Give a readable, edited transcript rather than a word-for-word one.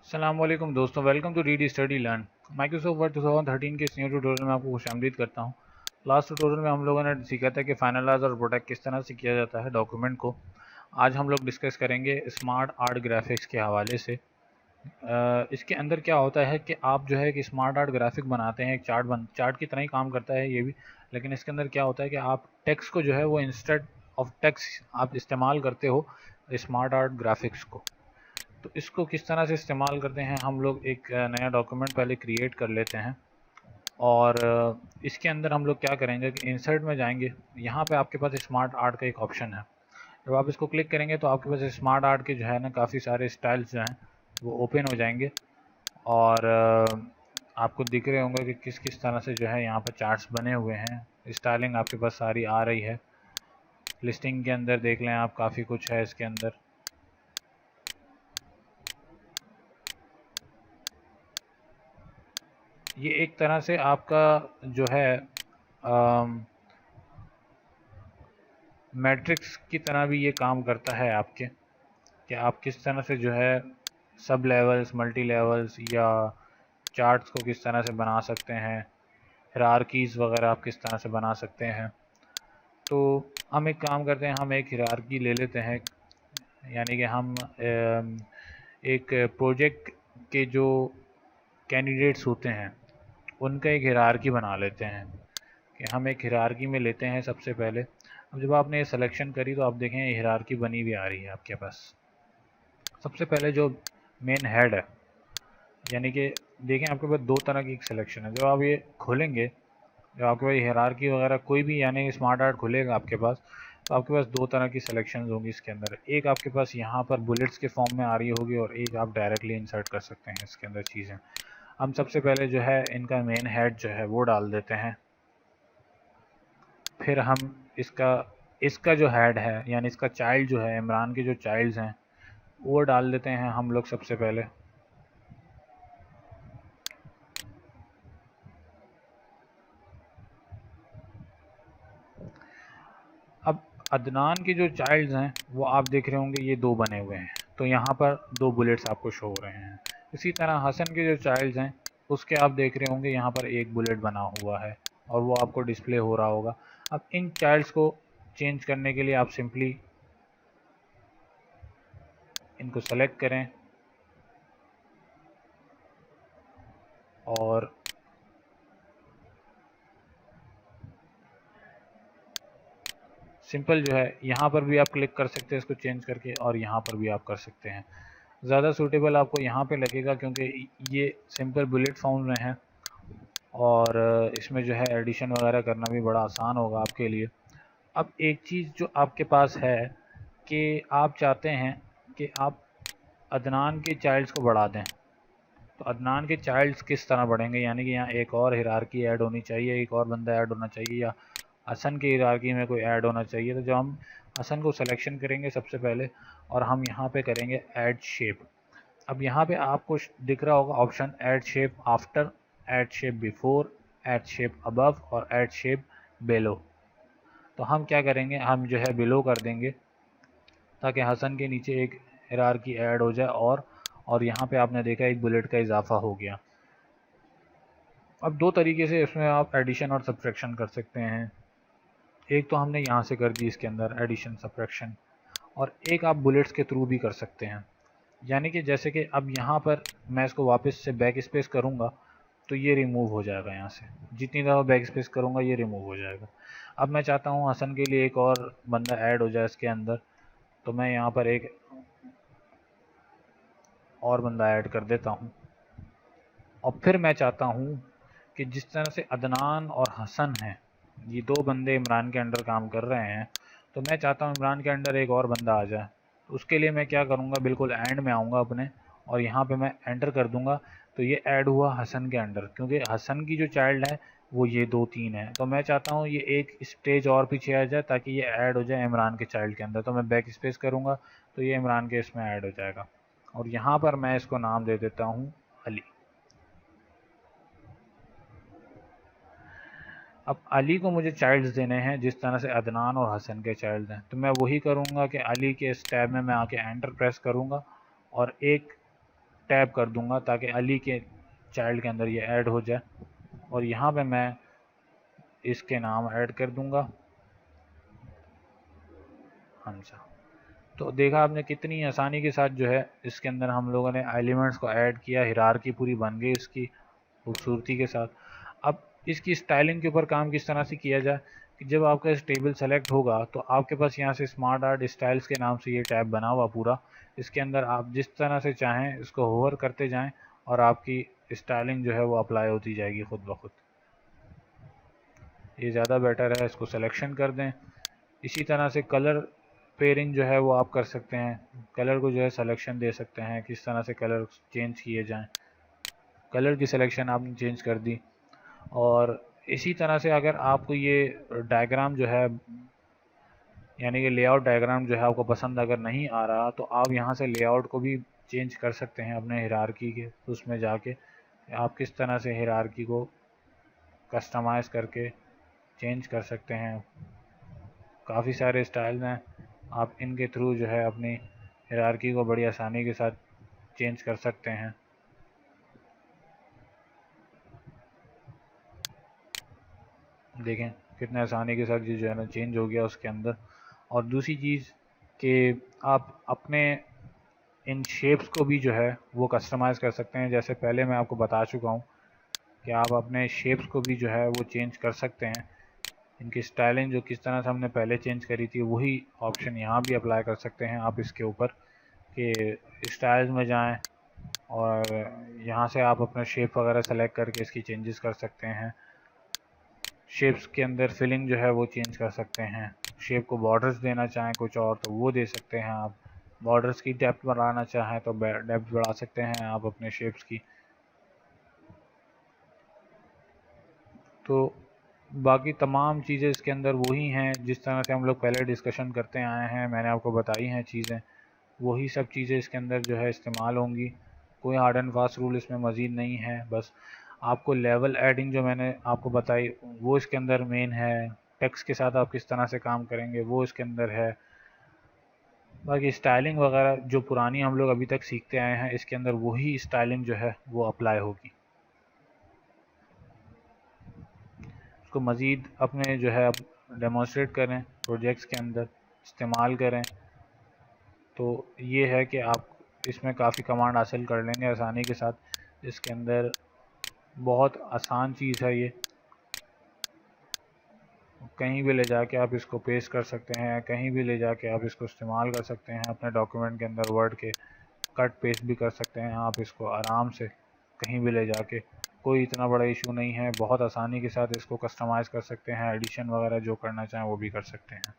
अस्सलाम वालेकुम दोस्तों, welcome to read study learn. Microsoft Word 2013 के इस न्यू ट्यूटोरियल में आपको खुशामदीद करता हूँ। लास्ट ट्यूटोरियल में हम लोगों ने सीखा था कि फाइनलाइज और प्रोटेक्ट किस तरह से किया जाता है डॉक्यूमेंट को। आज हम लोग डिस्कस करेंगे स्मार्ट आर्ट ग्राफिक्स के हवाले से। इसके अंदर क्या होता है कि आप जो है कि स्मार्ट आर्ट ग्राफिक बनाते हैं, एक चार्ट की तरह ही काम करता है ये भी। लेकिन इसके अंदर क्या होता है कि आप टेक्स्ट को जो है वो इंस्टेड ऑफ टेक्स्ट आप इस्तेमाल करते हो स्मार्ट आर्ट ग्राफिक्स को। तो इसको किस तरह से इस्तेमाल करते हैं, हम लोग एक नया डॉक्यूमेंट पहले क्रिएट कर लेते हैं। और इसके अंदर हम लोग क्या करेंगे कि इंसर्ट में जाएंगे। यहाँ पे आपके पास स्मार्ट आर्ट का एक ऑप्शन है। जब आप इसको क्लिक करेंगे तो आपके पास स्मार्ट आर्ट के जो है ना काफ़ी सारे स्टाइल्स जो हैं वो ओपन हो जाएंगे। और आपको दिख रहे होंगे कि किस किस तरह से जो है यहाँ पर चार्ट्स बने हुए हैं। स्टाइलिंग आपके पास सारी आ रही है। लिस्टिंग के अंदर देख लें आप, काफ़ी कुछ है इसके अंदर। ये एक तरह से आपका जो है मैट्रिक्स की तरह भी ये काम करता है आपके, कि आप किस तरह से जो है सब लेवल्स, मल्टी लेवल्स या चार्ट्स को किस तरह से बना सकते हैं, हिरार्कीज़ वगैरह आप किस तरह से बना सकते हैं। तो हम एक काम करते हैं, हम एक हिरार्की ले लेते हैं। यानी कि हम एक प्रोजेक्ट के जो कैंडिडेट्स होते हैं उनका एक हिरार्की बना लेते हैं, कि हम एक हिरार्की में लेते हैं सबसे पहले। अब जब आपने ये सिलेक्शन करी तो आप देखें ये हिरार्की बनी हुई आ रही है आपके पास। सबसे पहले जो मेन हेड है, यानी कि देखें आपके पास दो तरह की एक सिलेक्शन है। जब आप ये खोलेंगे, जब आपके पास हिरार्की वगैरह कोई भी यानी स्मार्ट आर्ट खुलेगा आपके पास, तो आपके पास दो तरह की सिलेक्शन होंगी इसके अंदर। एक आपके पास यहाँ पर बुलेट्स के फॉर्म में आ रही होगी और एक आप डायरेक्टली इंसर्ट कर सकते हैं इसके अंदर चीज़ें। हम सबसे पहले जो है इनका मेन हेड जो है वो डाल देते हैं। फिर हम इसका इसका जो हेड है यानी इसका चाइल्ड जो है, इमरान के जो चाइल्ड्स हैं वो डाल देते हैं हम लोग सबसे पहले। अब अदनान के जो चाइल्ड्स हैं वो आप देख रहे होंगे ये दो बने हुए हैं, तो यहाँ पर दो बुलेट्स आपको शो हो रहे हैं। इसी तरह हसन के जो चाइल्ड्स हैं उसके आप देख रहे होंगे यहाँ पर एक बुलेट बना हुआ है और वो आपको डिस्प्ले हो रहा होगा। अब इन चाइल्ड्स को चेंज करने के लिए आप सिंपली इनको सेलेक्ट करें और सिंपल जो है यहाँ पर भी आप क्लिक कर सकते हैं इसको चेंज करके, और यहाँ पर भी आप कर सकते हैं। ज़्यादा सूटेबल आपको यहाँ पे लगेगा क्योंकि ये सिंपल बुलेट फॉर्म में है और इसमें जो है एडिशन वगैरह करना भी बड़ा आसान होगा आपके लिए। अब एक चीज़ जो आपके पास है कि आप चाहते हैं कि आप अदनान के चाइल्ड्स को बढ़ा दें, तो अदनान के चाइल्ड्स किस तरह बढ़ेंगे, यानी कि यहाँ एक और हिरार्की ऐड होनी चाहिए, एक और बंदा ऐड होना चाहिए, या हसन की हिरार्की में कोई ऐड होना चाहिए। तो जब हम हसन को सिलेक्शन करेंगे सबसे पहले और हम यहाँ पे करेंगे ऐड शेप। अब यहाँ पे आपको दिख रहा होगा option add shape after, add shape before, add shape above और ऐड शेप बेलो। तो हम क्या करेंगे, हम जो है बिलो कर देंगे ताकि हसन के नीचे एक हिरार्की ऐड हो जाए और यहाँ पे आपने देखा एक बुलेट का इजाफा हो गया। अब दो तरीके से इसमें आप एडिशन और सब्ट्रैक्शन कर सकते हैं। एक तो हमने यहाँ से कर दी इसके अंदर एडिशन सब्ट्रैक्शन, और एक आप बुलेट्स के थ्रू भी कर सकते हैं। यानी कि जैसे कि अब यहाँ पर मैं इसको वापस से बैक स्पेस करूँगा तो ये रिमूव हो जाएगा यहाँ से। जितनी दफ़ा बैक स्पेस करूँगा ये रिमूव हो जाएगा। अब मैं चाहता हूँ हसन के लिए एक और बंदा ऐड हो जाए इसके अंदर, तो मैं यहाँ पर एक और बंदा ऐड कर देता हूँ। और फिर मैं चाहता हूँ कि जिस तरह से अदनान और हसन हैं, ये दो बंदे इमरान के अंडर काम कर रहे हैं, तो मैं चाहता हूँ इमरान के अंडर एक और बंदा आ जाए। तो उसके लिए मैं क्या करूँगा, बिल्कुल एंड में आऊँगा अपने और यहाँ पे मैं एंटर कर दूँगा। तो ये ऐड हुआ हसन के अंडर, क्योंकि हसन की जो चाइल्ड है वो ये दो तीन है। तो मैं चाहता हूँ ये एक स्टेज और पीछे आ जाए ताकि ये ऐड हो जाए इमरान के चाइल्ड के अंदर। तो मैं बैक स्पेस करूँगा तो ये इमरान के इसमें ऐड हो जाएगा। और यहाँ पर मैं इसको नाम दे देता हूँ अली। अब अली को मुझे चाइल्ड्स देने हैं जिस तरह से अदनान और हसन के चाइल्ड हैं, तो मैं वही करूँगा कि अली के इस टैब में मैं आके एंटर प्रेस करूँगा और एक टैब कर दूंगा ताकि अली के चाइल्ड के अंदर ये ऐड हो जाए, और यहाँ पे मैं इसके नाम ऐड कर दूंगा हमसा। तो देखा आपने कितनी आसानी के साथ जो है इसके अंदर हम लोगों ने एलिमेंट्स को ऐड किया, हिरार्की पूरी बन गई इसकी खूबसूरती के साथ। अब इसकी स्टाइलिंग के ऊपर काम किस तरह से किया जाए कि जब आपका इस टेबल सेलेक्ट होगा तो आपके पास यहाँ से स्मार्ट आर्ट स्टाइल्स के नाम से ये टैब बना हुआ पूरा, इसके अंदर आप जिस तरह से चाहें इसको होवर करते जाएं और आपकी स्टाइलिंग जो है वो अप्लाई होती जाएगी खुद ब खुद। ये ज़्यादा बेटर है, इसको सिलेक्शन कर दें। इसी तरह से कलर पेयरिंग जो है वो आप कर सकते हैं, कलर को जो है सिलेक्शन दे सकते हैं किस तरह से कलर चेंज किए जाएं। कलर की सिलेक्शन आपने चेंज कर दी। और इसी तरह से अगर आपको ये डायग्राम जो है यानी कि लेआउट डायग्राम जो है आपको पसंद अगर नहीं आ रहा तो आप यहाँ से लेआउट को भी चेंज कर सकते हैं अपने हिरार्की के उसमें जाके, आप किस तरह से हिरार्की को कस्टमाइज़ करके चेंज कर सकते हैं। काफ़ी सारे स्टाइल्स हैं, आप इनके थ्रू जो है अपनी हिरार्की को बड़ी आसानी के साथ चेंज कर सकते हैं। देखें कितने आसानी के साथ ये जो है ना चेंज हो गया उसके अंदर। और दूसरी चीज़ कि आप अपने इन शेप्स को भी जो है वो कस्टमाइज़ कर सकते हैं, जैसे पहले मैं आपको बता चुका हूँ कि आप अपने शेप्स को भी जो है वो चेंज कर सकते हैं। इनकी स्टाइलिंग जो किस तरह से हमने पहले चेंज करी थी वही ऑप्शन यहाँ भी अप्लाई कर सकते हैं आप इसके ऊपर कि स्टाइल्स में जाएं और यहाँ से आप अपना शेप वगैरह सेलेक्ट करके इसकी चेंजेस कर सकते हैं। शेप्स के अंदर फिलिंग जो है वो चेंज कर सकते हैं। शेप को बॉर्डर्स देना चाहें कुछ और तो वो दे सकते हैं आप। बॉर्डर्स की डेप्थ बढ़ाना चाहें तो डेप्थ बढ़ा सकते हैं आप अपने शेप्स की। तो बाकी तमाम चीज़ें इसके अंदर वही हैं जिस तरह से हम लोग पहले डिस्कशन करते आए हैं, मैंने आपको बताई हैं चीज़ें, वही सब चीज़ें इसके अंदर जो है इस्तेमाल होंगी। कोई हार्ड एंड फास्ट रूल इसमें मज़ीद नहीं है, बस आपको लेवल एडिंग जो मैंने आपको बताई वो इसके अंदर मेन है। टेक्स्ट के साथ आप किस तरह से काम करेंगे वो इसके अंदर है। बाकी स्टाइलिंग वगैरह जो पुरानी हम लोग अभी तक सीखते आए हैं इसके अंदर वही स्टाइलिंग जो है वो अप्लाई होगी। उसको मज़ीद अपने जो है डेमोन्स्ट्रेट करें, प्रोजेक्ट्स के अंदर इस्तेमाल करें, तो ये है कि आप इसमें काफ़ी कमांड हासिल कर लेंगे आसानी के साथ। इसके अंदर बहुत आसान चीज़ है ये, कहीं भी ले जाके आप इसको पेस्ट कर सकते हैं, कहीं भी ले जाके आप इसको इस्तेमाल कर सकते हैं अपने डॉक्यूमेंट के अंदर। वर्ड के कट पेस्ट भी कर सकते हैं आप इसको आराम से कहीं भी ले जाके, कोई इतना बड़ा इशू नहीं है। बहुत आसानी के साथ इसको कस्टमाइज़ कर सकते हैं, एडिशन वगैरह जो करना चाहें वो भी कर सकते हैं।